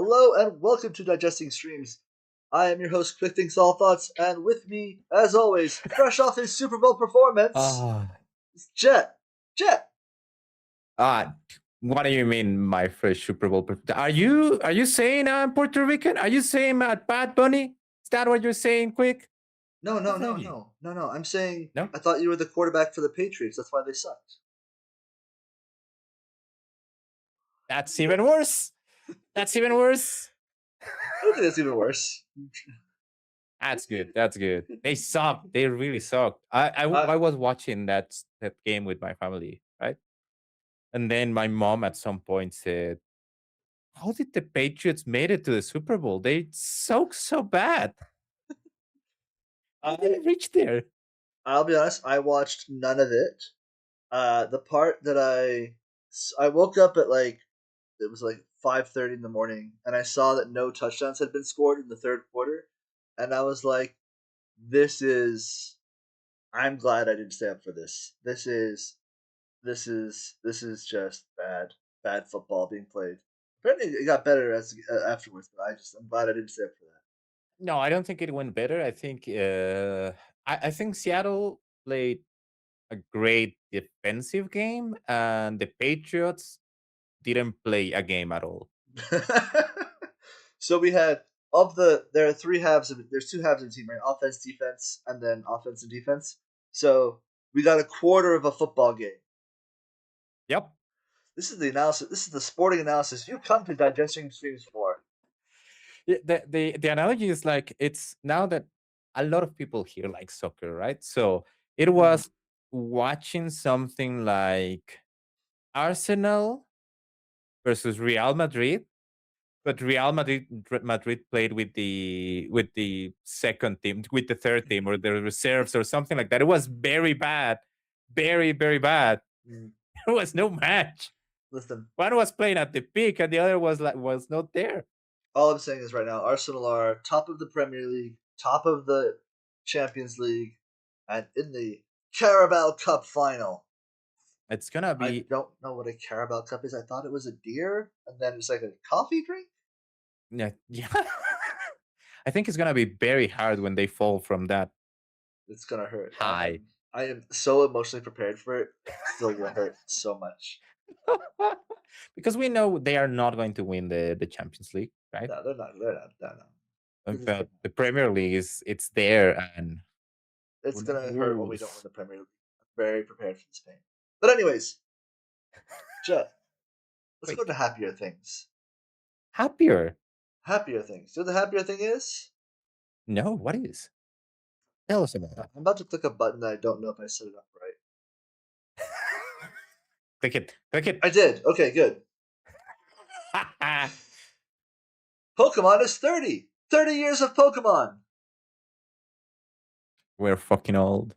Hello and welcome to Digesting Streams. I am your host, Quick Things All Thoughts, and with me, as always, fresh off his Super Bowl performance, Ah, is Jet. Jet, ah, what do you mean, my first Super Bowl? Are you saying I'm Puerto Rican? Are you saying Bad Bunny? Is that what you're saying, Quick? no, Oh, no, no, thank you. no, no, no. I'm saying No, I thought you were the quarterback for the Patriots. That's why they sucked. that's even worse. That's even worse. I don't think that's even worse. That's good. That's good. They suck. They really suck. Uh, I was watching that game with my family, right? And then my mom at some point said, "How did the Patriots made it to the Super Bowl? They suck so bad. How did I, they reach there?" I'll be honest. I watched none of it. The part that I woke up at it was like 5:30 in the morning, and I saw that no touchdowns had been scored in the third quarter, and I was like, "This is. I'm glad I didn't stay up for this. This is just bad football being played. Apparently, it got better as afterwards, but I'm glad I didn't stay up for that. No, I don't think it went better. I think Seattle played a great defensive game, and the Patriots didn't play a game at all. So we had of the there are three halves of there's two halves of the team, right? Offense, defense, and then offense and defense. So we got a quarter of a football game. Yep. This is the analysis. This is the sporting analysis you come to digesting streams for. The analogy is like it's now that a lot of people here like soccer, right? So it Mm. was watching something like Arsenal versus Real Madrid. But Real Madrid played with the second team, with the third team, or the reserves, or something like that. It was very bad, very bad. Mm. There was no match. Listen, One was playing at the peak, and the other was not there. all I'm saying is right now, Arsenal are top of the Premier League, top of the Champions League, and in the Carabao Cup final. It's gonna I be don't know what a Carabao Cup is. I thought it was a deer, and then it's like a coffee drink. yeah. I think it's gonna be very hard when they fall from that It's gonna hurt. high. I am so emotionally prepared for it. Still gonna hurt so much. Because we know they are not going to win the Champions League, right? No, they're not. They're not. No, no. They're just But kidding. the Premier League it's there, and It's gonna hurt when we don't win oof. the Premier League. I'm very prepared for this pain. But anyways, Jet, let's go to Quick. happier things. Happier. Happier things. You know what the happier thing is? No, what is? Tell us about I'm that. about to click a button that I don't know if I set it up right. Click it. Click it. I did. Okay, good. Pokemon is 30. 30 years of Pokemon. We're fucking old.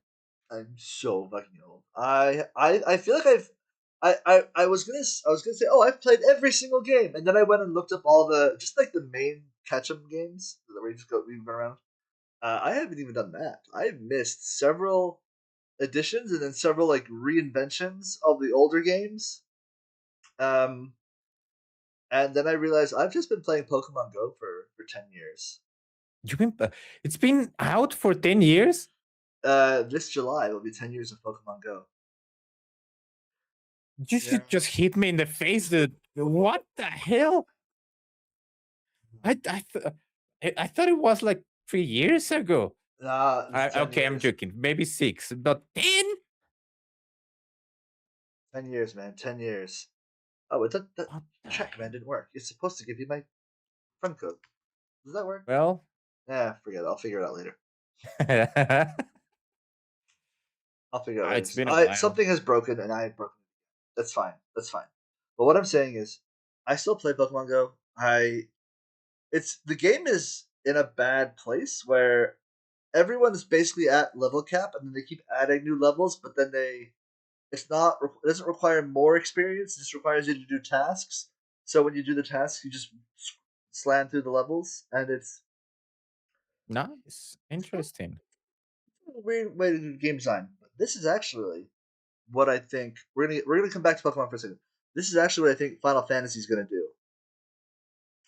I'm so fucking old. I feel like I was gonna say, oh, I've played every single game, and then I went and looked up all the just like the main catch 'em games where you just go weaving around. I haven't even done that. I've missed several editions and then several like reinventions of the older games. Um, and then I realized I've just been playing Pokemon Go for 10 years. You been? It's been out for 10 years. This July will be 10 years of Pokemon Go. You Yeah. should just hit me in the face, dude. What the hell? I th- I thought it was like 3 years ago. Nah, it's ten Okay, I'm years. joking. Maybe six, but 10. 10 years, man. 10 years. Oh, it that What the check, man, hell? didn't work. It's supposed to give you my friend code. Does that work? Well, Yeah, forget it. I'll figure it out later. I'll figure it out later. it's been a I while. something has broken and I have broken it. That's fine. That's fine. But what I'm saying is, I still play Pokemon Go. It's the game is in a bad place where everyone is basically at level cap, and then they keep adding new levels, but then it doesn't require more experience. It just requires you to do tasks. So when you do the tasks, you just slam through the levels, and Nice, it's kind interesting. of a weird way to do game design. But this is actually what I think we're gonna come back to Pokemon for a second. This is actually what I think Final Fantasy is gonna do.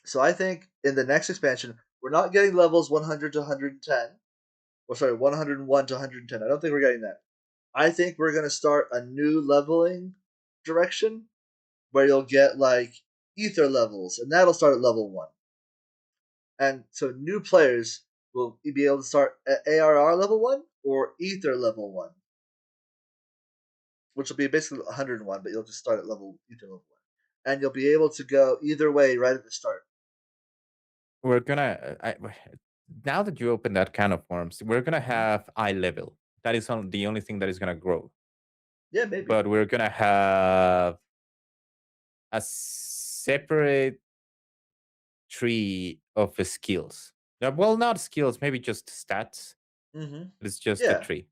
So I think in the next expansion, we're not getting levels 100 to 110, or sorry, 101 to 110. I don't think we're getting that. I think we're gonna start a new leveling direction where you'll get like ether levels, and that'll start at level one. And so new players will be able to start at ARR level one or ether level one, which will be basically 101, but you'll just start at level ether level one, and you'll be able to go either way right at the start. We're gonna now that you open that kind of forms, we're gonna Mhm. have eye level. That is the only thing that is gonna grow. Yeah, maybe. But we're gonna have a separate tree of skills. Well, not skills, maybe just stats. Mm-hmm. It's just a Yeah, tree.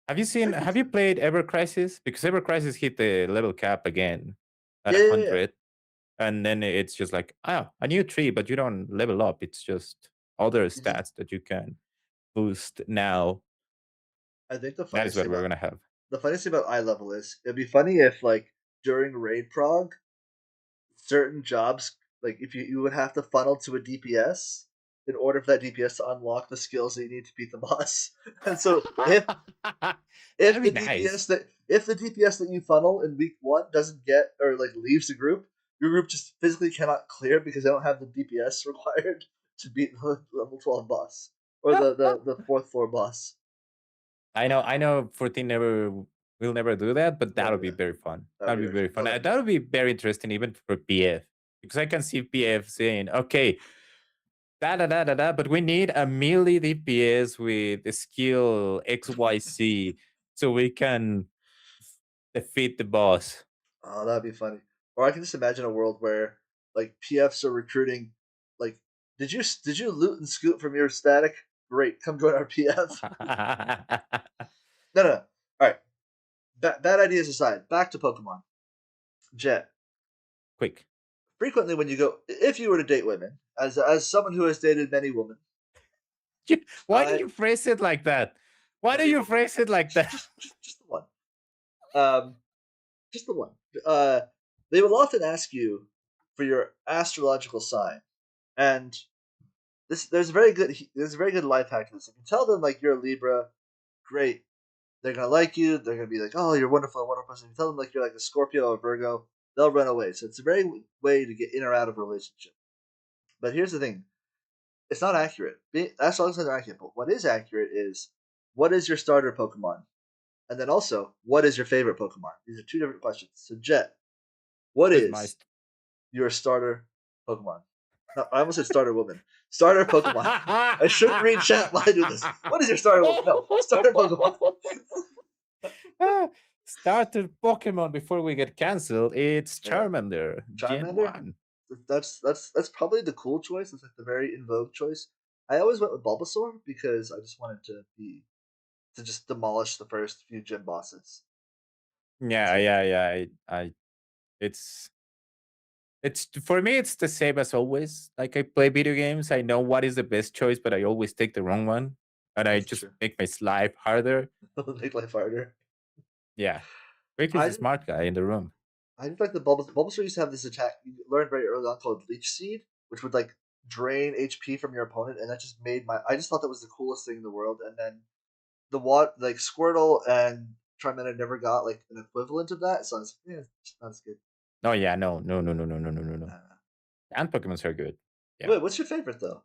Have you I seen? could. Have you played Ever Crisis? Because Ever Crisis hit the level cap again at Yeah, yeah, yeah. 100, and then it's just like, oh, a new tree, but you don't level up. It's just other You just, stats that you can boost now. I think That is what we're gonna have. the funniest thing about eye level is it'd be funny if like during raid prog certain jobs, like if you would have to funnel to a DPS in order for that DPS to unlock the skills that you need to beat the boss. And so That'd be nice. if the DPS that you funnel in week one doesn't get or like leaves the group, your group just physically cannot clear because they don't have the DPS required to beat the level 12 boss or the fourth floor boss. I know 14 never will never do that, but that No, would be yeah, very fun. that That would would be be very very fun. No, fun. that'd be That fun. would be very interesting even for PF because I can see PF saying, "Okay, da da da da da," but we need a melee DPS with the skill XYZ so we can defeat the boss. Oh, that'd be funny. Or I can just imagine a world where like PFs are recruiting. Like, did you loot and scoot from your static? Great, come join our PF. No, no, no. All right. Bad ideas aside, back to Pokemon. Jet. Quick. Frequently, when you go, if you were to date women, as someone who has dated many women, Why do I you phrase it like that? Why do many you women, phrase it like that? just the one, um, just the one. Uh, they will often ask you for your astrological sign, and this there's a very good life hack to this. If you tell them like you're a Libra, great. They're gonna like you. They're gonna be like, oh, you're wonderful, a wonderful person. If you tell them like you're like a Scorpio or Virgo, they'll run away. So it's a very way to get in or out of a relationship. But here's the thing: it's not accurate. That's all not accurate. But what is accurate is what is your starter Pokemon, and then also what is your favorite Pokemon. These are two different questions. So Jet, what Where's my is your starter Pokemon? No, I almost said starter woman. Starter Pokemon. I shouldn't read chat while I do this. What is your starter woman? No, starter Pokemon. Started Pokemon before we get canceled. It's Yeah, Charmander, Gen Charmander. 1. That's probably the cool choice. It's like the very in vogue choice. I always went with Bulbasaur because I just wanted to just demolish the first few gym bosses. Yeah, So yeah, yeah. It's it's for me. It's the same as always. Like I play video games, I know what is the best choice, but I always take the wrong one, and I that's just true. make my life harder. Make life harder. Yeah, Rick is I the didn't. smart guy in the room. I didn't like the Bulbasaur. Bulbasaur used to have this attack you learned very early on called Leech Seed, which would like drain HP from your opponent, and that just made my. I just thought that was the coolest thing in the world. And then the what like Squirtle and Charmander never got like an equivalent of that, so I was like, yeah, it's not as good. Oh yeah, no, no, no, no, no, no, no, no, no. Uh, And Pokemons are good. Yeah, wait, what's your favorite though?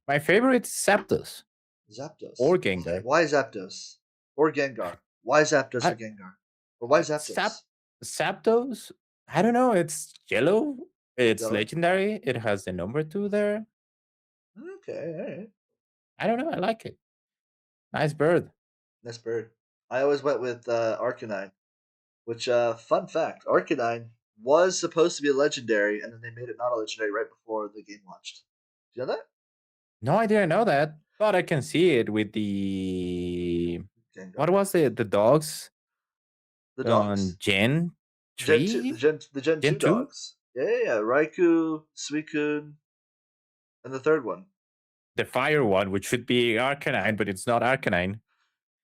my favorite is Zapdos Zapdos. or Why? Gengar. Why Zapdos? Or Gengar? Why Zapdos or I, Gengar? Or why Zap Zapdos? Zapdos. I don't know. It's yellow. It's Yellow. legendary. It has the number two there. Okay, all right. I don't know. I like it. Nice bird. Nice bird. I always went with Arcanine, which fun fact, Arcanine was supposed to be a legendary, and then they made it not a legendary right before the game launched. Do you know that? No, I didn't know that, but I can see it with the what Gengar. was it? The dogs The on dogs. Gen Gen two, three, the Gen Gen two two. dogs. Yeah, yeah, yeah. Raikou, Suicune, and the third one. The fire one, which should be Arcanine, but it's not Arcanine.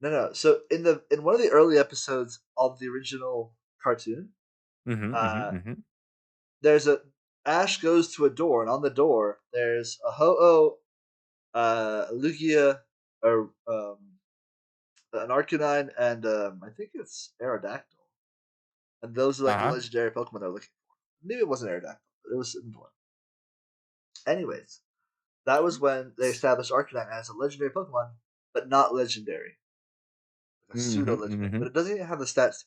No, no. So in one of the early episodes of the original cartoon, Mm-hmm, mm-hmm, uh, mm-hmm. there's a Ash goes to a door, and on the door there's a Ho-Oh, Lugia, or an Arcanine, and I think it's Aerodactyl. And those are like the Uh-huh. legendary Pokemon they're looking for. Maybe it wasn't Aerodactyl, but it was one. Anyways, that was when they established Arcanine as a legendary Pokemon, but not legendary, like a pseudo Hmm, legendary. hmm. But it doesn't even have the stats.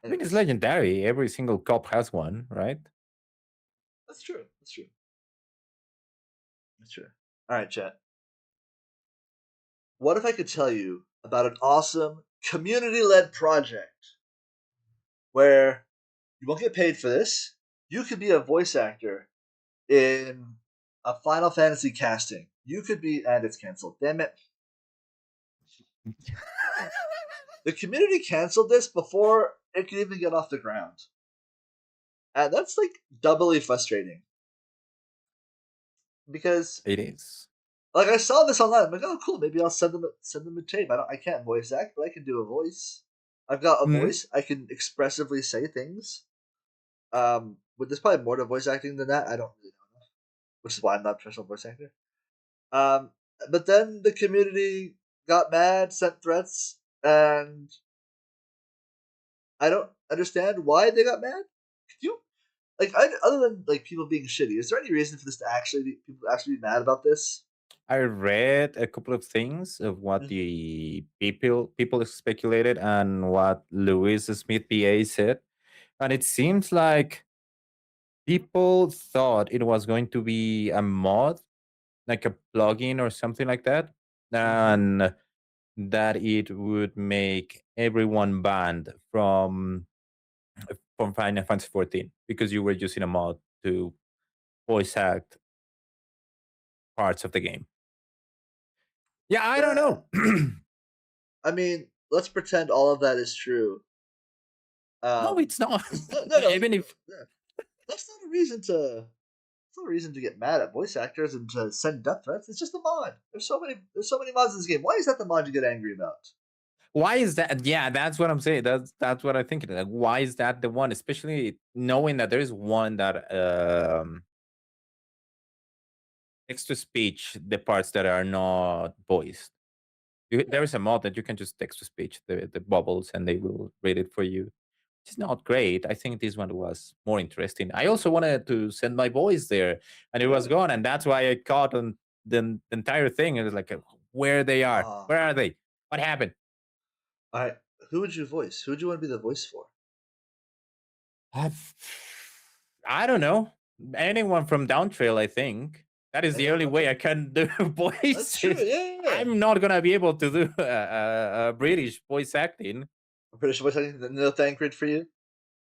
I mean, it's Anyways, legendary. Every single cop has one, right? that's true. That's true. That's true. All right, chat. What if I could tell you about an awesome community-led project where you won't get paid for this? You could be a voice actor in a Final Fantasy casting. You could be, and it's canceled. Damn it! The community canceled this before it could even get off the ground, and that's like doubly frustrating because It is. like I saw this online. I'm like, oh cool, maybe I'll send them a tape. I can't voice act, but I can do a voice. I've got a Hmm. voice. I can expressively say things. But there's probably more to voice acting than that. I don't really know, which is why I'm not a professional voice actor. Um, but then the community got mad, sent threats, and I don't understand why they got mad. Could you like other than like people being shitty? Is there any reason for this to actually be, people to actually be mad about this? I read a couple of things of what Mhm. the people speculated and what Louis Smith PA said, and it seems like people thought it was going to be a mod, like a plugin or something like that, Mhm. and that it would make everyone banned from Final Fantasy 14 because you were using a mod to voice act parts of the game. Yeah, I don't That know. I mean, let's pretend all of that is true. No, Um, it's not. no, Even if yeah. That's not a reason to. It's not a reason to get mad at voice actors and to send death threats. It's just a mod. There's so many mods in this game. Why is that the mod you get angry about? why is that? Yeah, that's what I'm saying. That's what I think. Like, why is that the one? Especially knowing that there is one that text to speech the parts that are not voiced. There Yeah. is a mod that you can just text to speech the bubbles and they will read it for you. It's not great. I think this one was more interesting. I also wanted to send my voice there, and it was Yeah. gone, and that's why I caught on the entire thing. It was like, where they are? Ah. Where are they? What happened? All right. Who would you voice? Who would you want to be the voice for? I've- I don't know. Anyone from Downtrail, I think. That is the Anyone only from way I Downtrail? can do That's true. voices. Yeah, yeah, yeah. I'm not gonna be able to do British voice acting. I'm pretty sure voice acting. No Thancred for you.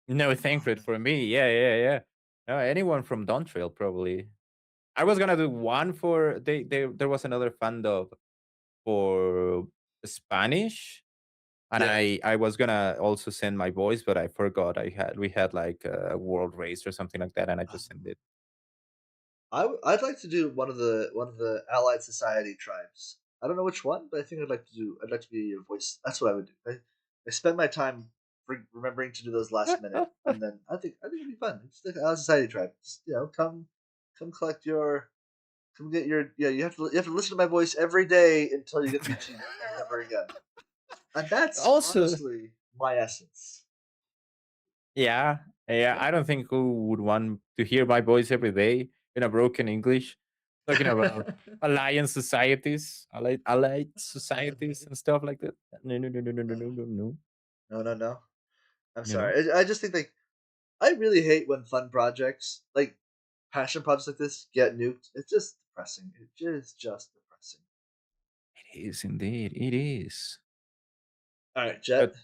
No, Oh thankful man. for me. Yeah, yeah, yeah. No, anyone from Downtrail probably. I was gonna do one for they there was another fandom for Spanish, and Yeah. I was gonna also send my voice, but I forgot. We had like a world race or something like that, and I just sent it. I'd like to do one of the Allied Society tribes. I don't know which one, but I think I'd like to do. I'd like to be a voice. That's what I would do. I spend my time remembering to do those last minute, and then I think it'd be fun. It's like Allied Society tribe. Just, come collect your come get your yeah. You have to listen to my voice every day until you get the achievement, and never again. And that's Also, honestly my essence. yeah, yeah. I don't think who would want to hear my voice every day in a broken English, talking about alliance societies, allied societies and stuff like that. No, no, no, no, no, no, no, no, no. No, no, no. I'm You know, sorry. I just think like I really hate when fun projects, like passion projects like this, get nuked. It's just depressing. It is just depressing. it is indeed. It is. All right, Jet. But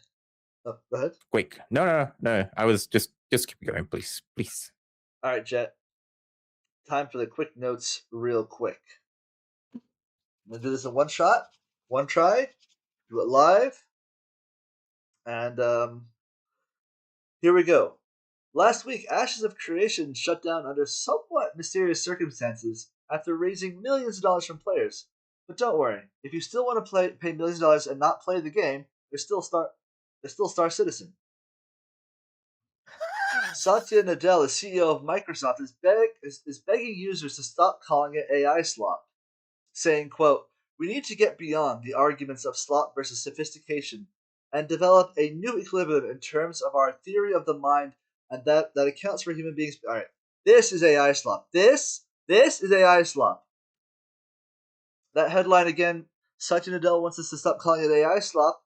Oh, go ahead. quick. No, no, no, no. I was just keep going, please, please. All right, Jet. Time for the quick notes, real quick. I'm gonna do this in one shot, one try. Do it live, and here we go. Last week, Ashes of Creation shut down under somewhat mysterious circumstances after raising millions of dollars from players. But don't worry, if you still want to pay millions of dollars and not play the game, there's still Star Citizen. Satya Nadella, the CEO of Microsoft, is begging users to stop calling it AI slop, saying, quote, "We need to get beyond the arguments of slop versus sophistication and develop a new equilibrium in terms of our theory of the mind and that accounts for human beings." All right, this is AI slop. This is AI slop. That headline again, Satya Nadella wants us to stop calling it AI slop.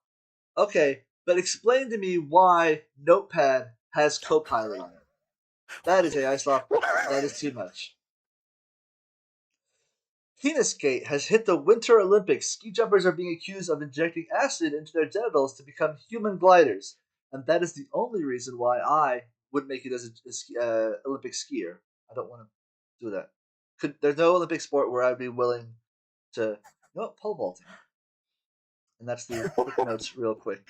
Okay, but explain to me why Notepad has Copilot on it. That is AI slop. That is too much. Penisgate has hit the Winter Olympics. Ski jumpers are being accused of injecting acid into their genitals to become human gliders, and that is the only reason why I would make it as a Olympic skier. I don't want to do that. There's no Olympic sport where I'd be willing to. You know what? Pole vaulting, and that's the quick notes, real quick.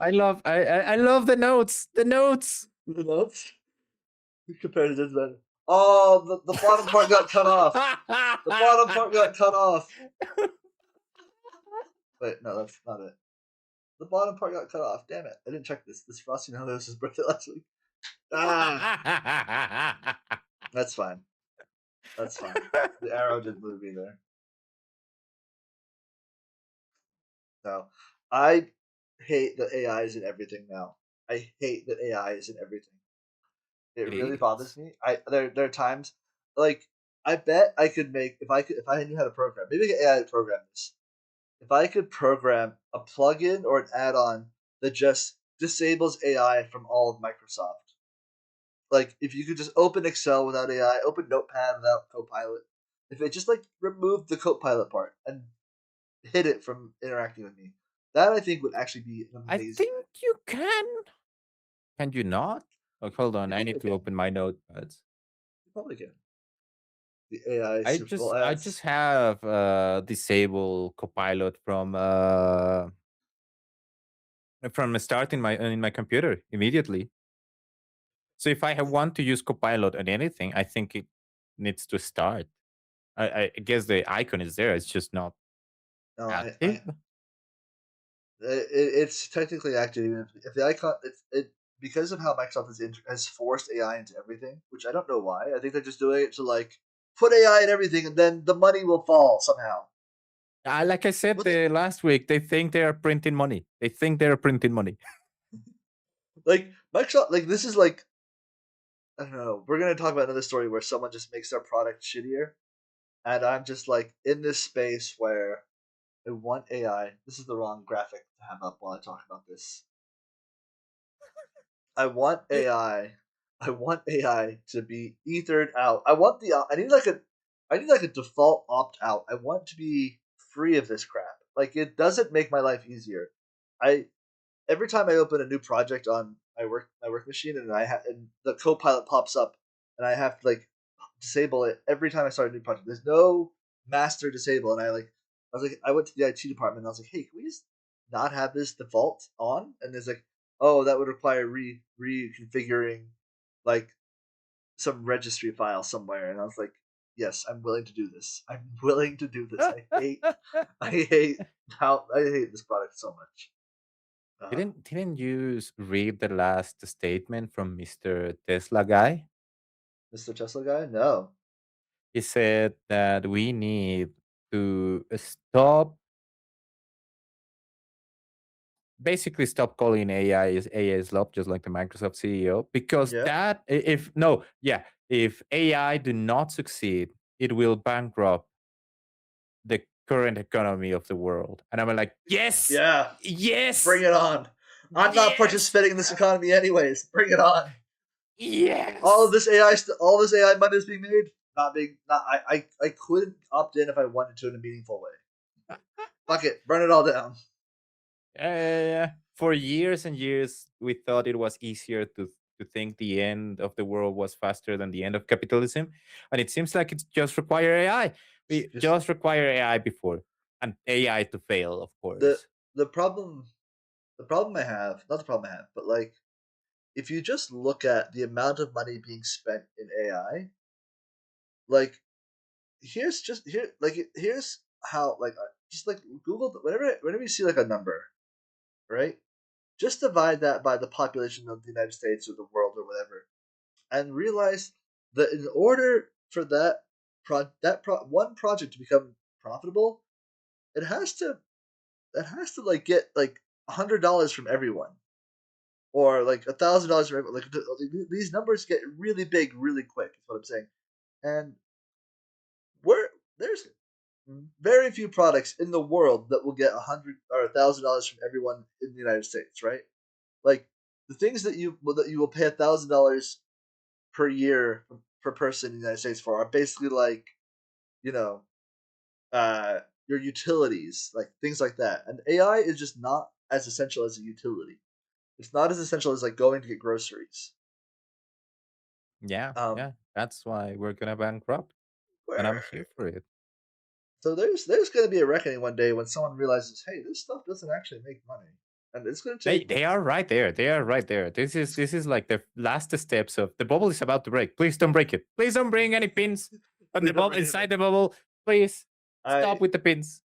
I love the notes. The notes. The notes compared to this one. Oh, the bottom part got cut off. The bottom part got cut off. Wait, no, that's not it. The bottom part got cut off. Damn it! I didn't check this. This Frosty now was his birthday last week. Ah, that's fine. That's fine. The arrow didn't move either. No, I hate that AI is in everything now. I hate that AI is in everything. It It really bothers is. me. There are times like I bet I could make if I knew how to program. Maybe I could AI to program this. If I could program a plugin or an add-on that just disables AI from all of Microsoft. Like if you could just open Excel without AI, open Notepad without Copilot. If it just like removed the Copilot part and hid it from interacting with me, that I think would actually be an I amazing think idea. you can. Can you not? Oh, hold on. You I probably need to can. open my notepads. You probably can. The AI I Super just Bowl I just ads. have disable Copilot from starting my in my computer immediately. So if I want to use Copilot on anything, I think it needs to start. I guess the icon is there. It's just not No, active. it's technically active. Even if the icon, it because of how Microsoft has forced AI into everything, which I don't know why. I think they're just doing it to like put AI in everything, and then the money will fall somehow. Like I said What they last week, they think they are printing money. They think they are printing money. like Microsoft, like this is like I don't know. We're gonna talk about another story where someone just makes their product shittier, and I'm just like in this space where I want AI. This is the wrong graphic to have up while I talk about this. I want It, AI. I want AI to be ethered out. I want the. I need like a default opt out. I want to be free of this crap. Like it doesn't make my life easier. I every time I open a new project on my work machine and and the Copilot pops up and I have to like disable it every time I start a new project. There's no master disable, and I was like I went to the IT department and I was like, hey, can we just not have this default on? And there's like, oh, that would require reconfiguring like some registry file somewhere, and I was like, yes, I'm willing to do this. I'm willing to do this. I hate I hate this product so much. didn't you read the last statement from Mr. Tesla guy? Mr. Tesla guy, no. He said that we need to stop, basically stop calling AI is AI slop, just like the Microsoft CEO, because Yeah, if no, yeah, if AI do not succeed, it will bankrupt the current economy of the world. And I'm like, yes, yeah. Bring yes, it on. I'm not yes, participating in this economy anyways. Bring it on. yes. All this AI money is being made. Not being not. I couldn't opt in if I wanted to in a meaningful way. Fuck it, burn it all down. For years and years, we thought it was easier to think the end of the world was faster than the end of capitalism, and it seems like it's just require AI. We Just just require AI before, and AI to fail, of the course. the problem the problem I have, not the problem I have, but like if you just look at the amount of money being spent in AI, like here's how like just like Google whenever you see like a number, right? Just divide that by the population of the United States or the world or whatever, and realize that in order for one project to become profitable, it has to like get like $100 from everyone, or like $1,000 from everyone. Like these numbers get really big really quick. Is what I'm saying. And we're there's very few products in the world that will get $100 or $1,000 from everyone in the United States, right? Like the things that you will pay $1,000 per year per person in the United States for are basically like, you know, uh, your utilities, like things like that. And AI is just not as essential as a utility. It's not as essential as like going to get groceries. Yeah, Um, yeah. That's why we're gonna bankrupt, and I'm where here for it. so there's going to be a reckoning one day when someone realizes, hey, this stuff doesn't actually make money, and it's going to They take. they are right there. They are right there. This is like the last steps of the bubble is about to break. Please don't break it. Please don't bring any pins on Please the don't bubble bring inside anything. the bubble. Please stop I with the pins.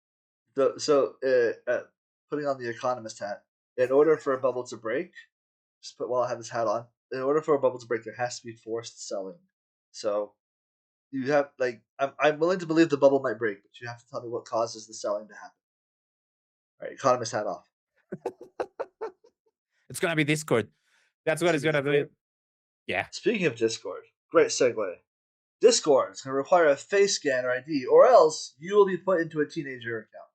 putting on the economist hat. In order for a bubble to break, just put while I have this hat on. In order for a bubble to break, there has to be forced selling. So you have like I'm willing to believe the bubble might break, but you have to tell me what causes the selling to happen. All right, economist hat off. It's gonna be Discord. That's It's what gonna it's be gonna be. Discord. Yeah. Speaking of Discord, great segue. Discord is going to require a face scan or ID, or else you will be put into a teenager account.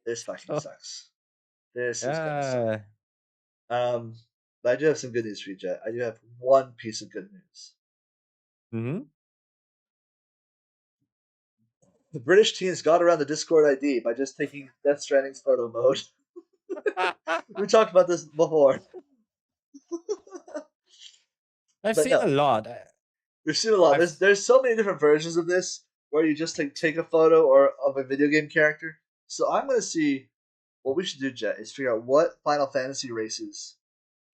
This fucking Oh, sucks. This is gonna suck. yeah. Um, but I do have some good news for you, Jet. I do have one piece of good news. Hmm. The British teens got around the Discord ID by just taking Death Stranding's photo mode. We talked about this before, I've but seen a no, lot. we've seen a lot. I've There's so many different versions of this where you just take a photo or of a video game character. So I'm gonna see what we should do, Jet, is figure out what Final Fantasy races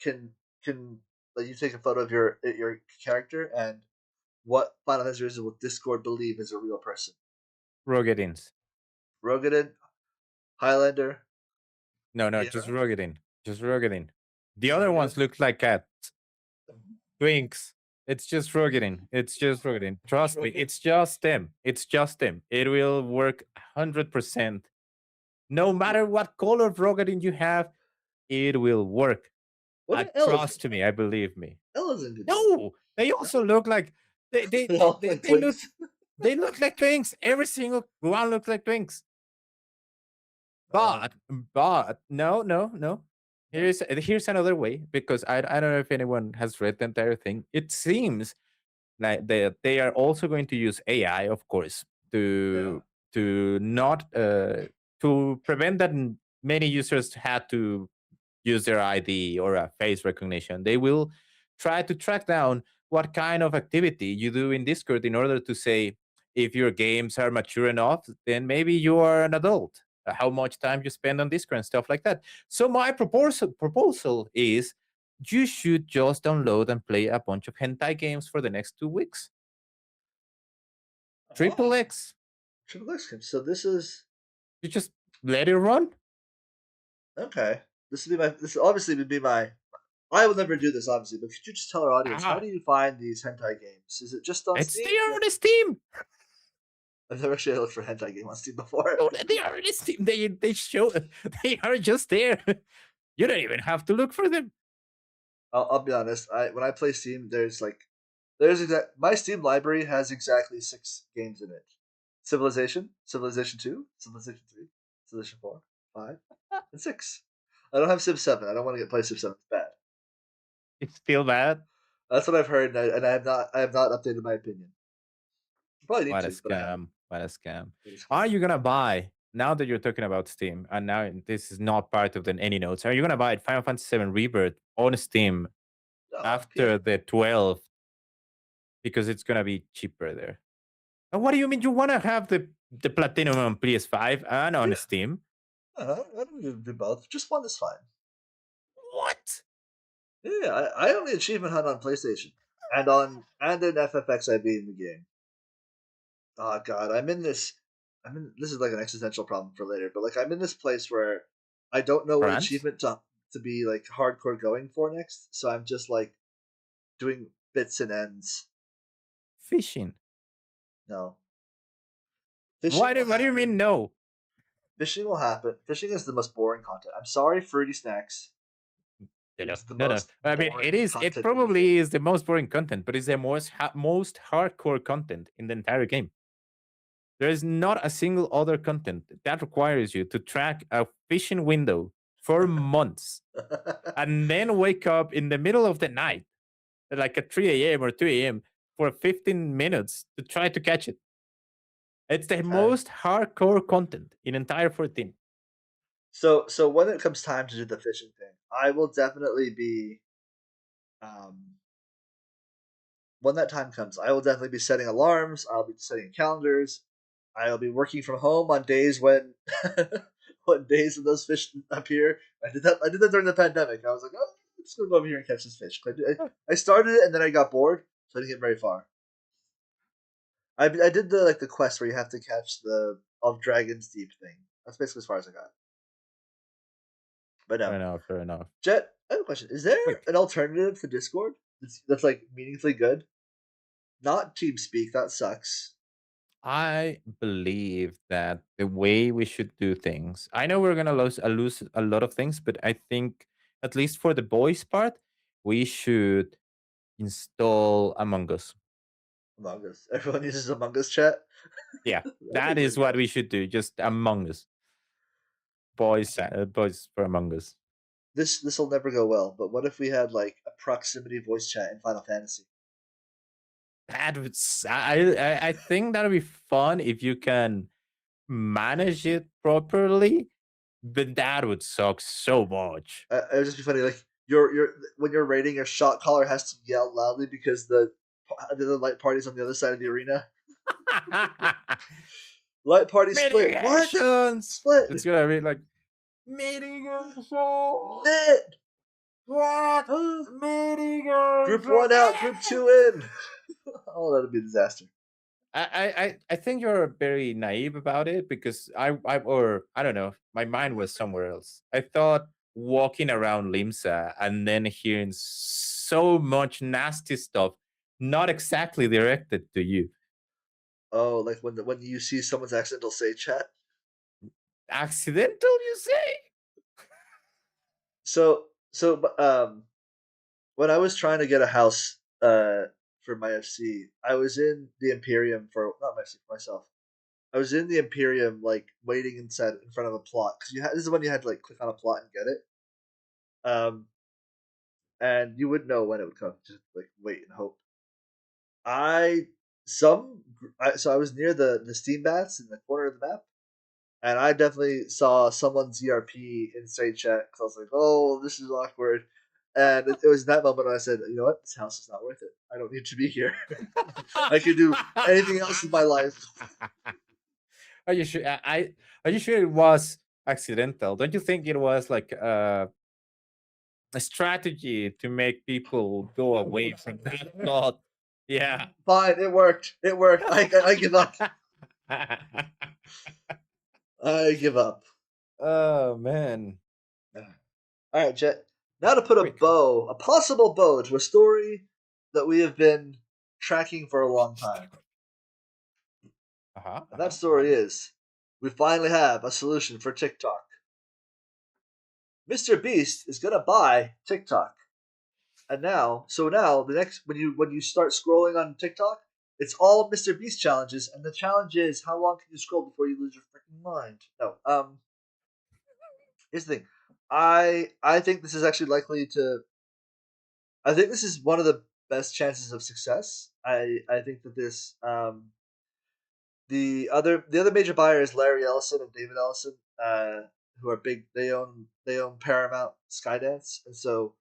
can can let you take a photo of your character, and what Final Fantasy races will Discord believe is a real person. Rogadins. Rogadin, Highlander, No, no, just Viera, Rogadin. Just Rogadin. The just other Rogadin. ones look like cats. Twinks. It's just Rogadin. It's just Rogadin. Trust me, it's just them. It's just them. It will work 100%. No matter what color of Rogadin you have, it will work. What are Trust Elezen? me. I believe me. Elezen could do it. No, they No? also look like they they They they, all they, like they look twinks. they look like twinks. Every single one looks like twinks. Uh, But no, no, no. no? Here's another way because I don't know if anyone has read the entire thing. It seems like they are also going to use AI, of course, Yeah. to not to prevent that many users had to use their ID or a face recognition. They will try to track down what kind of activity you do in Discord in order to say if your games are mature enough, then maybe you are an adult. How much time you spend on Discord and stuff like that. So my proposal is you should just download and play a bunch of hentai games for the next 2 weeks. Triple Oh, X. Triple X Games. So this is You just let it run. okay. This obviously would be my. I will never do this, obviously, but could you just tell our audience how Ah, do you find these hentai games? Is it just on it's Steam? there Do you have on to, Steam. I've never actually looked for a hentai game on Steam before. No, they are on Steam. They show they are just there. You don't even have to look for them. I'll be honest. I when I play Steam, there's my Steam library has exactly 6 games in it: Civilization, Civilization 2, Civilization 3, Civilization 4, 5, and 6. I don't have Civ 7. I don't want to get play Civ 7. It's bad. It's still bad. That's what I've heard, and I have not updated my opinion. I probably need What a to, but I haven't. scam. What a scam. It is Are scam. you gonna buy now that you're talking about Steam, and now this is not part of the any notes? Are you gonna buy Final Fantasy 7 Rebirth on Steam No, after the 12 because it's gonna be cheaper there? And what do you mean you wanna have the platinum on PS5 and on yeah, Steam? I don't need to do both. Just one is fine. What? Yeah, I only achievement hunt on PlayStation and in FFX I beat in the game. Oh god, I'm in this. This is like an existential problem for later, but like I'm in this place where I don't know what France? achievement to be like hardcore going for next, so I'm just like doing bits and ends. Fishing. No, fishing will What do you happen. mean no? Fishing will happen. Fishing is the most boring content. I'm sorry, fruity snacks. No, no, It's the no, no. most I mean, boring it content in the game. probably is the most boring content, but it's the most hardcore content in the entire game. There is not a single other content that requires you to track a fishing window for months and then wake up in the middle of the night, like at 3 a.m. or 2 a.m., for 15 minutes to try to catch it. It's the Okay. most hardcore content in entire 14. So when it comes time to do the fishing thing, I will definitely be um when that time comes, I will definitely be setting alarms. I'll be setting calendars. I'll be working from home on days when when days when those fish appear. I did that. I did that during the pandemic. I was like, oh, I'm just gonna go over here and catch this fish. I started it and then I got bored, so I didn't get very far. I did the like the quest where you have to catch the of Dragons Deep thing. That's basically as far as I got. But Fair no, enough, fair enough. Jet. I have a question. Is there Quick. an alternative to Discord that's like meaningfully good? Not TeamSpeak. That sucks. I believe that the way we should do things, I know we're gonna lose a lot of things, but I think at least for the boys part, we should install Among Us. Among Us. Everyone uses Among Us chat. Yeah, That'd be that a is good what call. we should do. Just Among Us, boys for Among Us. This will never go well. But what if we had like a proximity voice chat in Final Fantasy? I think that'll be fun if you can manage it properly, but that would suck so much. It would just be funny. Like you're when you're raiding, your shot caller has to yell loudly because the other light party's on the other side of the arena. Light party split. What? Mitigations. Split. It's gonna be like mitigations. Lit. What Group mitigations? one out. Group two in. Oh, that'd be a disaster. I think you're very naive about it because I don't know, my mind was somewhere else. I thought walking around Limsa and then hearing so much nasty stuff, not exactly directed to you. Oh, like when you see someone's accidental say chat. Accidental, you say? So when I was trying to get a house for my FC, I was in the Imperium for not my FC for myself. I was in the Imperium like waiting inside in front of a plot because you had this is when you had to like click on a plot and get it. Um, and you would know when it would come. Just like wait and hope. I so I was near the steam bats in the corner of the map, and I definitely saw someone's ERP in straight chat because I was like, "Oh, this is awkward." And it was that moment when I said, "You know what? This house is not worth it. I don't need to be here. I could do anything else in my life." Are you sure? Are you sure it was accidental? Don't you think it was like a strategy to make people go away from that thought? Yeah. Fine, it worked. It worked. I give up. I give up. Oh man. All right, Jet. Now to put Quick. a possible bow to a story that we have been tracking for a long time. Uh-huh. And that Uh-huh. story is we finally have a solution for TikTok. Mr. Beast is gonna buy TikTok. And now the next when you start scrolling on TikTok, it's all Mr. Beast challenges, and the challenge is how long can you scroll before you lose your freaking mind? No, here's the thing. I think this is actually likely to. I think this is one of the best chances of success. I think that this the other major buyer is Larry Ellison and David Ellison, who are big. They own Paramount Skydance, and so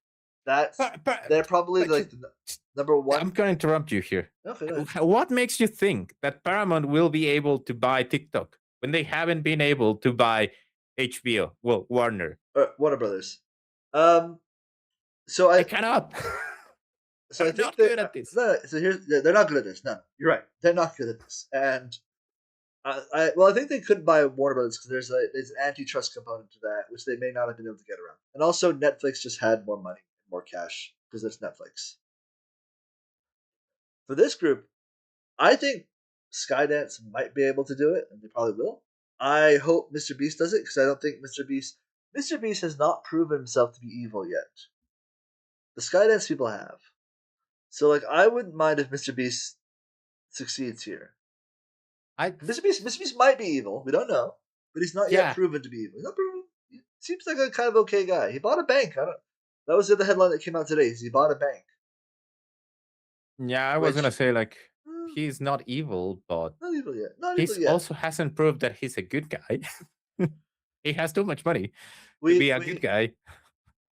that's But, but, they're probably but like the number I'm one. going to interrupt you here. Okay, go ahead. What makes you think that Paramount will be able to buy TikTok when they haven't been able to buy HBO? Well, Warner. Warner Brothers. Um, so They I cannot. so I They're think not that good at this. no, so here's they're not good at this. No, you're right. They're not good at this, and Well, I think they couldn't buy Warner Brothers because there's an antitrust component to that, which they may not have been able to get around. And also, Netflix just had more money, more cash because it's Netflix. For this group, I think Skydance might be able to do it, and they probably will. I hope Mr. Beast does it because I don't think Mr. Beast has not proven himself to be evil yet. The Skydance people have. So like I wouldn't mind if Mr. Beast succeeds here. I Mr. Beast might be evil. We don't know, but he's not yet yeah proven to be evil. He's not proven. He seems like a kind of okay guy. He bought a bank. I don't. That was the other headline that came out today. Is he bought a bank? yeah I was gonna Which say like eh, he's not evil, but not evil yet. Not evil he's yet. also hasn't proved that he's a good guy. He has too much money to We be a good we guy.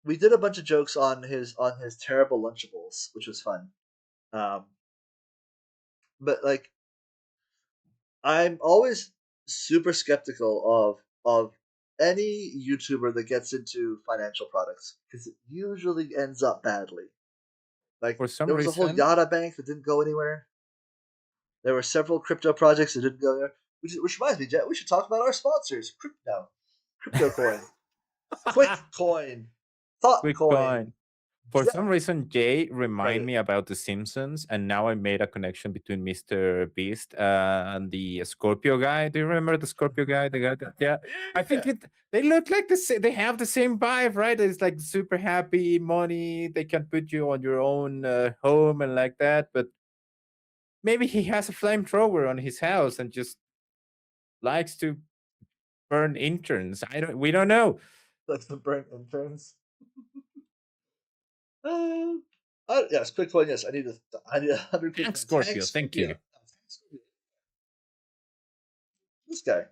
we did a bunch of jokes on his terrible Lunchables, which was fun. Um, but like I'm always super skeptical of any YouTuber that gets into financial products because it usually ends up badly. Like For some there was a whole reason, Yada bank that didn't go anywhere. There were several crypto projects that didn't go anywhere. Which reminds me, Jet, we should talk about our sponsors. Crypto Coin, Quik Coin, Thought Quik Coin, Coin. For some Jet reason, Jay remind Credit. me about The Simpsons, and now I made a connection between Mr. Beast and the Scorpio guy. Do you remember the Scorpio guy? The guy that, yeah, I think Yeah, they look like the same. They have the same vibe, right? It's like super happy, money. They can put you on your own home and like that. But maybe he has a flamethrower on his house and just likes to burn interns. I don't. We don't know. that's the burnt interns. Uh, yes, Quik Coin. Yes, I need 100 Quik Thanks, coins. Scorpio. Thanks, Thank Scorpio. you. This guy.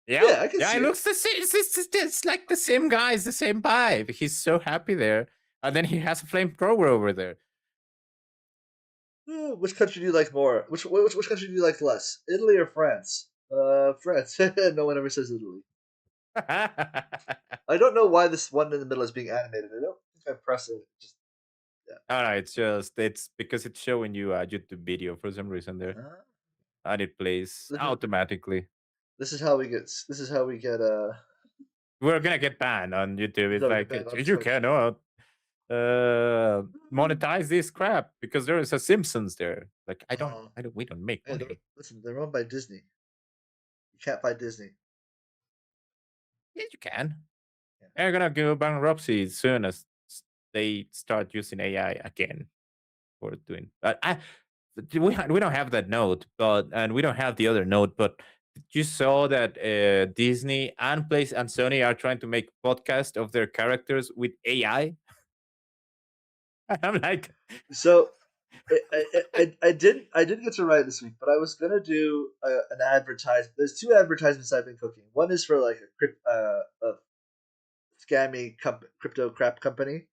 Yeah, Yeah, I can yeah, see it it. looks the same. It's like the same guy. It's the same vibe. He's so happy there, and then he has a flamethrower over there. Which country do you like more? Which country do you like less? Italy or France? France. No one ever says Italy. I don't know why this one in the middle is being animated. I don't think I press it. Just yeah. All right, it's because it's showing you a YouTube video for some reason there, Uh, and it plays this is automatically. this is how we get. This is how we get. We're gonna get banned on YouTube. This is It's how we get like banned on you Twitch. cannot monetize this crap because there is a Simpsons there. Like Oh, we don't make hey, money. listen. They're owned by Disney. You can't buy Disney. Yes, you can. Yeah. They're gonna go bankruptcy as soon as they start using AI again for doing. But we don't have that note, but and we don't have the other note. But you saw that Disney and Place and Sony are trying to make podcast of their characters with AI. I'm like, So I didn't get to write this week, but I was gonna do an advertisement. There's two advertisements I've been cooking. One is for like a crypto crap company,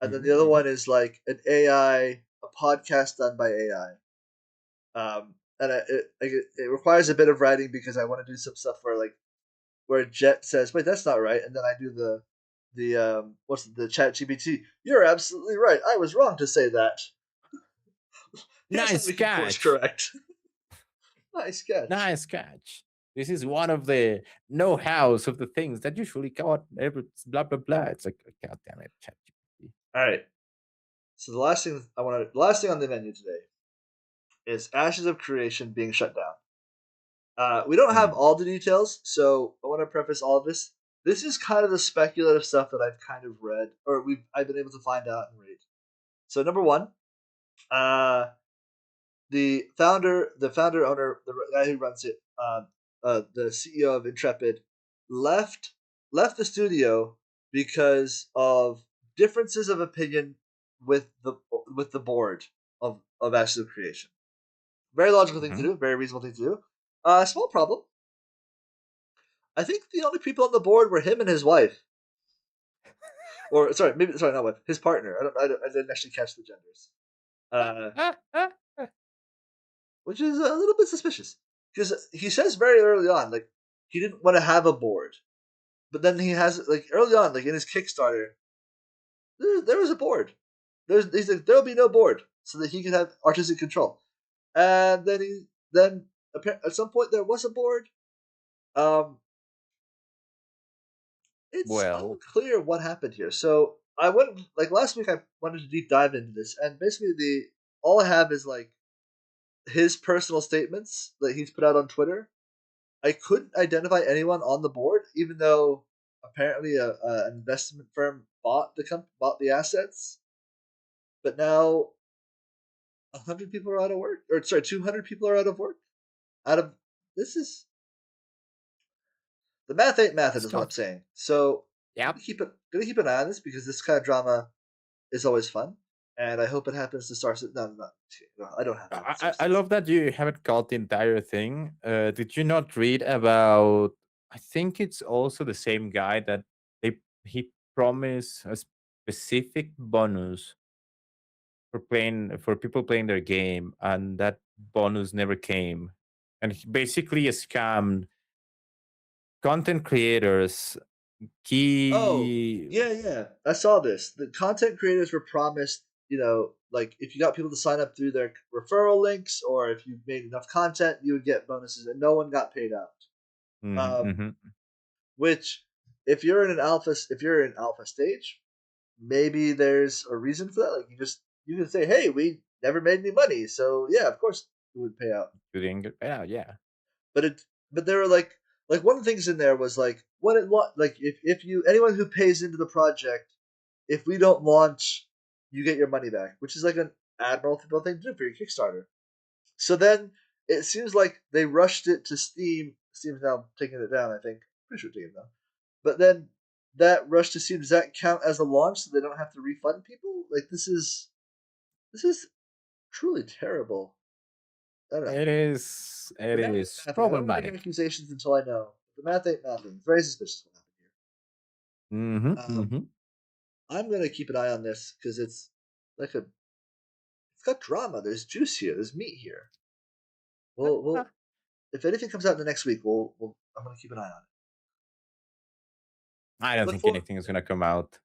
and then the mhm, other mhm. one is like an AI, a podcast done by AI. And it requires a bit of writing because I want to do some stuff where Jet says, "Wait, that's not right," and then I do the what's the Chat GPT. You're absolutely right. I was wrong to say that. Here's how Nice we can course catch, correct. Nice catch. nice catch. This is one of the know-hows of the things that usually got every blah blah blah. It's like, God damn it, ChatGPT. All right. So the last thing on the menu today is Ashes of Creation being shut down. We don't have Mm, all the details, so I want to preface all of this. This is kind of the speculative stuff that I've kind of read, or I've been able to find out and read. So number one, uh, the founder owner, the guy who runs it, the CEO of Intrepid, left left the studio because of differences of opinion with the board of Ashes of Creation. Very logical thing to mhm. do, very reasonable thing to do. Small problem. I think the only people on the board were him and his wife, or sorry, maybe sorry, not wife, his partner. I didn't actually catch the genders, uh, which is a little bit suspicious because he says very early on, like he didn't want to have a board, but then he has like early on, like in his Kickstarter, there was a board. He's like there'll be no board so that he can have artistic control, and then At some point there was a board. Um, it's Well, unclear what happened here. So I went like last week. I wanted to deep dive into this, and basically the all I have is like his personal statements that he's put out on Twitter. I couldn't identify anyone on the board, even though apparently an investment firm bought the assets. But now 100 people are out of work, or sorry, 200 people are out of work. Out of this is the math ain't math, it's is what I'm tough. saying. So Yep. gonna keep an eye on this because this kind of drama is always fun, and I hope it happens to Star Citizen. No, I don't have faith in Star I Citizen. love that you haven't got the entire thing. Did you not read about? I think it's also the same guy that he promised a specific bonus for people playing their game, and that bonus never came, and he basically scammed content creators. Oh, Key. yeah. I saw this. The content creators were promised, like if you got people to sign up through their referral links or if you made enough content, you would get bonuses, and no one got paid out. Mhm, Um, mhm. which, if you're in alpha stage, maybe there's a reason for that. Like you can say, hey, we never made any money, so yeah, of course it would pay out. You didn't get paid out, yeah. But there were like one of the things in there was like like if you anyone who pays into the project, if we don't launch, you get your money back, which is like an admirable thing to do for your Kickstarter. So then it seems like they rushed it to Steam. Steam's now taking it down, I think. Pretty sure Steam now. But then that rush to Steam, does that count as a launch so they don't have to refund people? Like this is truly terrible. I don't know. It The math ain't is mathing. I don't want to make problematic. accusations until I know. The math ain't mathing. It's very suspicious what Mhm, happened here. mhm. I'm gonna keep an eye on this because like a it's got drama. There's juice here. There's meat here. Ah, We'll if anything comes out in the next week, we'll I'm gonna keep an eye on it. I don't Look think for anything is gonna come out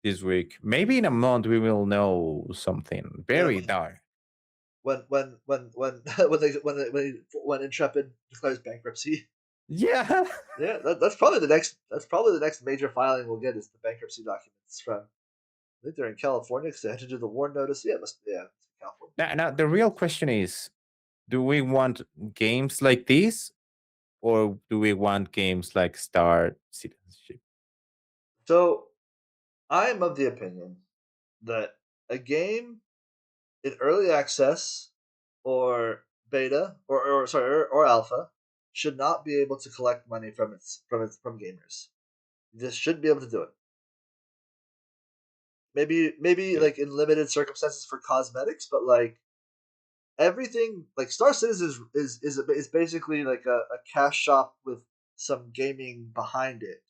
this week. Maybe in a month we will know something yeah very dark. when Intrepid declares bankruptcy. Yeah. Yeah, that's probably the next major filing we'll get is the bankruptcy documents from. I think they're in California because they had to do the warn notice. Yeah, it's California. Now the real question is, do we want games like this or do we want games like Star Citizenship? So I'm of the opinion that a game in early access or beta or alpha should not be able to collect money from gamers. You just shouldn't be able to do it. Maybe Okay. like in limited circumstances for cosmetics, but like everything like Star Citizen is basically like a cash shop with some gaming behind it.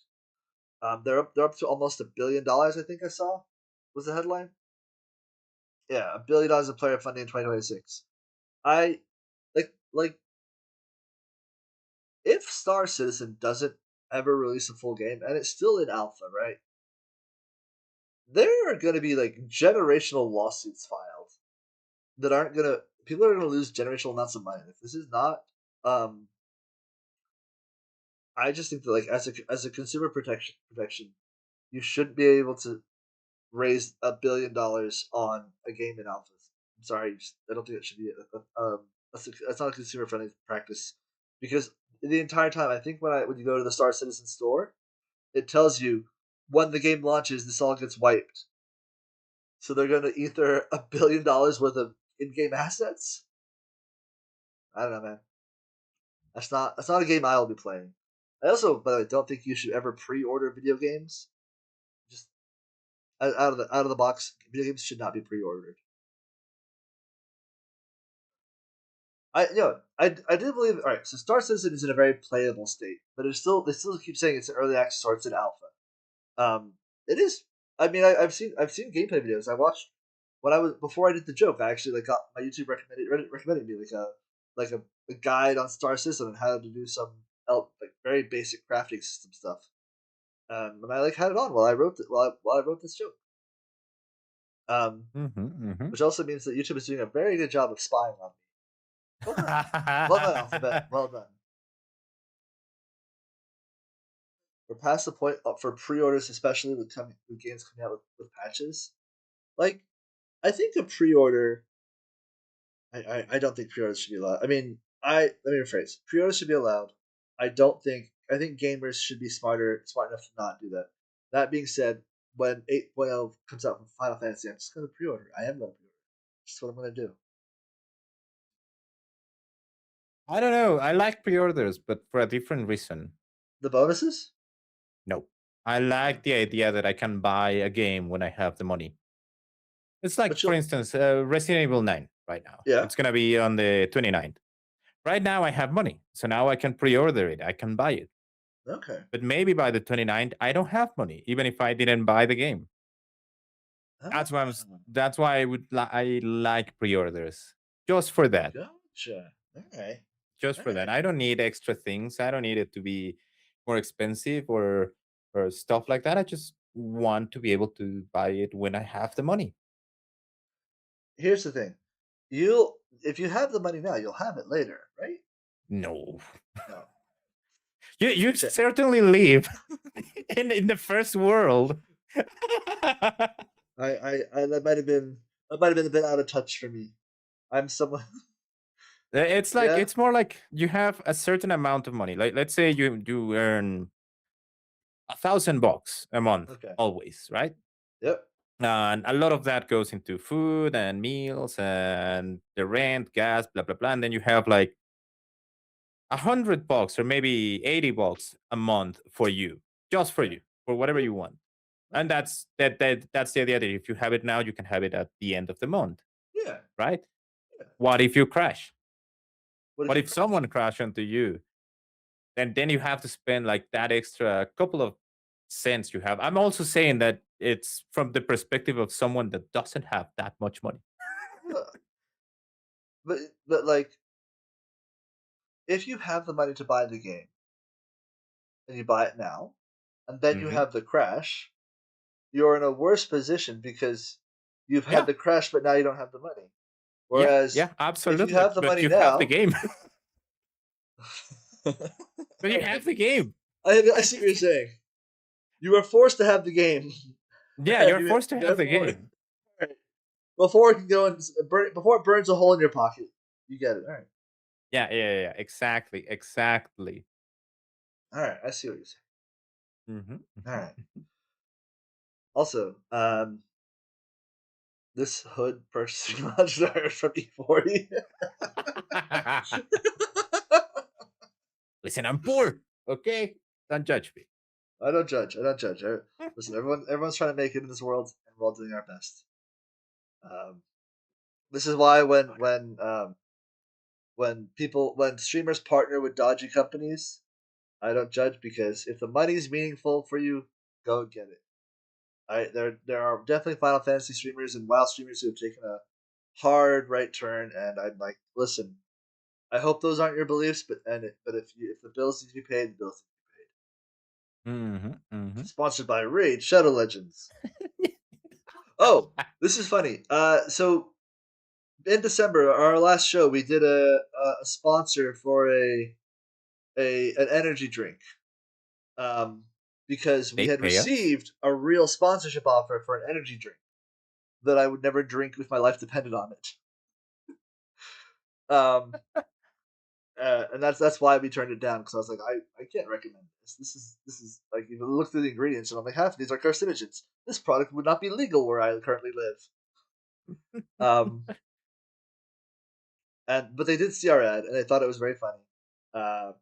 They're up to almost $1 billion. I think I saw was the headline. Yeah, $1 billion in player funding in 2026. I like if Star Citizen doesn't ever release a full game and it's still in alpha, right? There are going to be like generational lawsuits filed that aren't going to people are going to lose generational amounts of money if this is not. Um, I just think that like as a consumer protection, you shouldn't be able to raise $1 billion on a game in alpha. I'm sorry, I don't think it should be. That's not a consumer friendly practice because the entire time I think when you go to the Star Citizen store, it tells you when the game launches, this all gets wiped. So they're going to ether $1 billion worth of in-game assets. I don't know, man. That's not a game I will be playing. I also, by the way, don't think you should ever pre-order video games. Just out of the box, video games should not be pre-ordered. I do believe. All right, so Star Citizen is in a very playable state, but they still keep saying it's an early access or it's an alpha. It is. I mean, I've seen gameplay videos. I watched when I was before I did the joke. I actually like got my YouTube recommended me like a guide on Star Citizen and how to do some like very basic crafting system stuff. And I like had it on while I wrote while I wrote this joke. Um, Mhm, mhm. which also means that YouTube is doing a very good job of spying on me. Well done, Alphabet. Well done. We're past the point for pre-orders, especially with games coming out with patches. Like, I think a pre-order. I don't think pre-orders should be allowed. I mean, let me rephrase. Pre-orders should be allowed. I don't think. I think gamers should be smart enough to not do that. That being said, when 8.0 comes out from Final Fantasy, I'm just gonna pre-order. I am gonna pre-order. That's what I'm gonna do. I don't know. I like pre-orders, but for a different reason. The bonuses? No. I Uh, like the idea that I can buy a game when I have the money. It's like, but for you'll, instance, Resident Evil 9 right now. yeah. It's going to be on the 29th. Right now, I have money. So now I can pre order it. I can buy it. Okay. But maybe by the 29th, I don't have money, even if I didn't buy the game. Ah, That's why I like pre orders. Just for that. gotcha. All right. Just All for that. right. I don't need extra things. I don't need it to be more expensive or stuff like that. I just want to be able to buy it when I have the money. Here's the thing. You'll if you have the money now, you'll have it later, right? No. No. You Okay. certainly live in the first world. That might have been a bit out of touch for me. I'm someone. It's like Yeah. it's more like you have a certain amount of money. Like let's say you earn $1,000 a month Okay. always, right? Yep. And a lot of that goes into food and meals and the rent, gas, blah blah blah. And then you have like $100 or maybe $80 a month for you, just for Okay. you, for whatever Yeah. you want. And Okay. that's the idea that if you have it now, you can have it at the end of the month, Yeah. right? Yeah. What if you crash? What if What you if crash? someone crash onto you? Then you have to spend like that extra couple of cents you have. I'm also saying that it's from the perspective of someone that doesn't have that much money. Uh, but like, if you have the money to buy the game and you buy it now, and then you Hmm. have the crash, you're in a worse position because you've had Yeah, the crash, but now you don't have the money. yeah, Whereas yeah, if you absolutely. have the But money you have the now, game. all But you right, have the game. I see what you're saying. You are forced to have the game, Yeah, and you're you forced to have the therefore game. right, before it can go and before it burns a hole in your pocket. You get it. Yeah, yeah, yeah, yeah, exactly, exactly. All right. I see what you're saying. Mhm. All right. Also, this hood purchasing monster from E40. Listen, I'm poor. Okay, don't judge me. I don't judge. I don't judge. Listen, everyone's trying to make it in this world, and we're all doing our best. Um, this is why when streamers partner with dodgy companies, I don't judge because if the money's meaningful for you, go get it. There are definitely Final Fantasy streamers and WoW streamers who have taken a hard right turn, and I'm like, listen, I hope those aren't your beliefs, but if the bills need to be paid, the bills need to be Mhm, mhm. paid. Sponsored by Raid Shadow Legends. Oh, this is funny. So in December, our last show, we did a sponsor for a an energy drink. Um, because we They had pay us? received a real sponsorship offer for an energy drink that I would never drink if my life depended on it. Um, and that's why we turned it down because I was like, I can't recommend this. This is like you look through the ingredients and I'm like, half of these are carcinogens. This product would not be legal where I currently live. Um, and but they did see our ad and they thought it was very funny. Uh,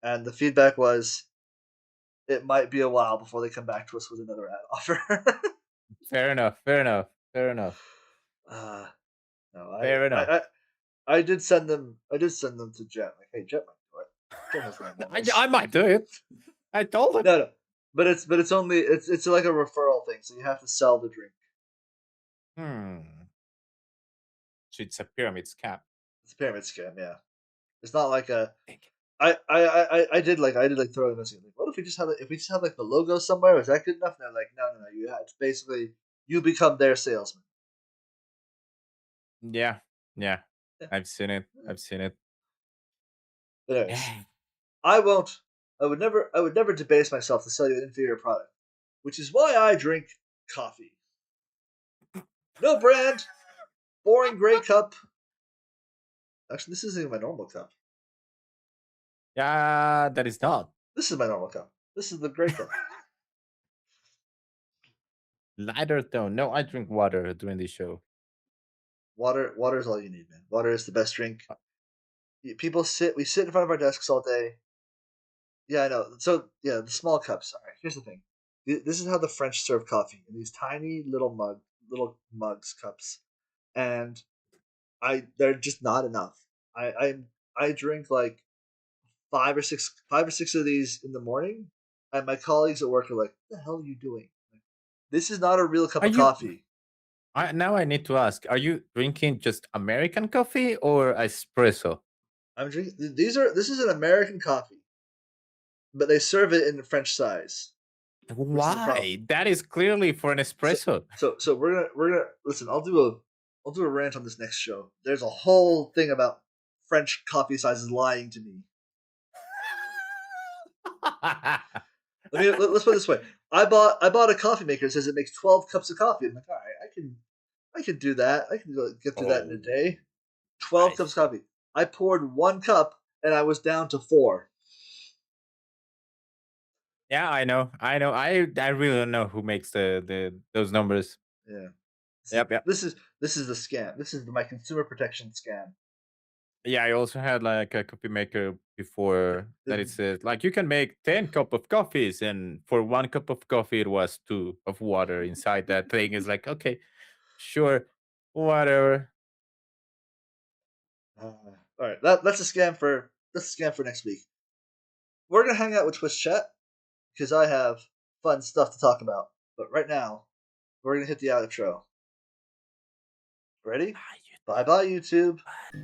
and the feedback was it might be a while before they come back to us with another ad offer. Fair enough, fair enough, fair enough, uh, no, fair enough. I did send them to Jet. Like, hey, Jet might do it. Jet has my I morals. might do it. I told him. No, no, but it's only it's like a referral thing, so you have to sell the drink. Hmm. So it's a pyramid scam. It's a pyramid scam. Yeah, it's not like a. Dang it. I did like throw in this. Like, what if we just have like the logo somewhere? Is that good enough? And they're like, no, no, no. It's basically you become their salesman. Yeah, yeah. Yeah. I've seen it. I've seen it. Anyways, Yeah. I won't. I would never. I would never debase myself to sell you an inferior product, which is why I drink coffee. No brand, boring gray cup. Actually, this isn't even my normal cup. Yeah, that is not. This is my normal cup. This is the gray cup. Lighter tone. No, I drink water during the show. Water is all you need, man. Water is the best drink. People sit. We sit in front of our desks all day. Yeah, I know. So yeah, the small cups. All right. Here's the thing. This is how the French serve coffee in these tiny little mugs, cups, and they're just not enough. I drink like five or six of these in the morning, and my colleagues at work are like, "What the hell are you doing? This is not a real cup Are of you coffee." now I need to ask, are you drinking just American coffee or espresso? I'm drinking. This is an American coffee, but they serve it in the French size, which is a problem. Why? That is clearly for an So espresso. so we're gonna listen. I'll do a rant on this next show. There's a whole thing about French coffee sizes lying to me. Let's put it this way. I bought a coffee maker that says it makes 12 cups of coffee. I'm like, all right, I can do that. I can get through that in a Oh, day. I 12 cups of see. coffee. I poured one cup and I was down to four. Yeah, I know. I know. I really don't know who makes the those numbers. Yeah. Yep, yep. This is the scam. This is my consumer protection scam. Yeah, I also had like a coffee maker before that it says like you can make 10 cup of coffees and for one cup of coffee it was two of water inside that thing. Is like, okay, sure, whatever. All right, that's a scam for next week. We're gonna hang out with Twitch chat because I have fun stuff to talk about. But right now, we're gonna hit the outro. Ready? Ah, Bye bye, YouTube. you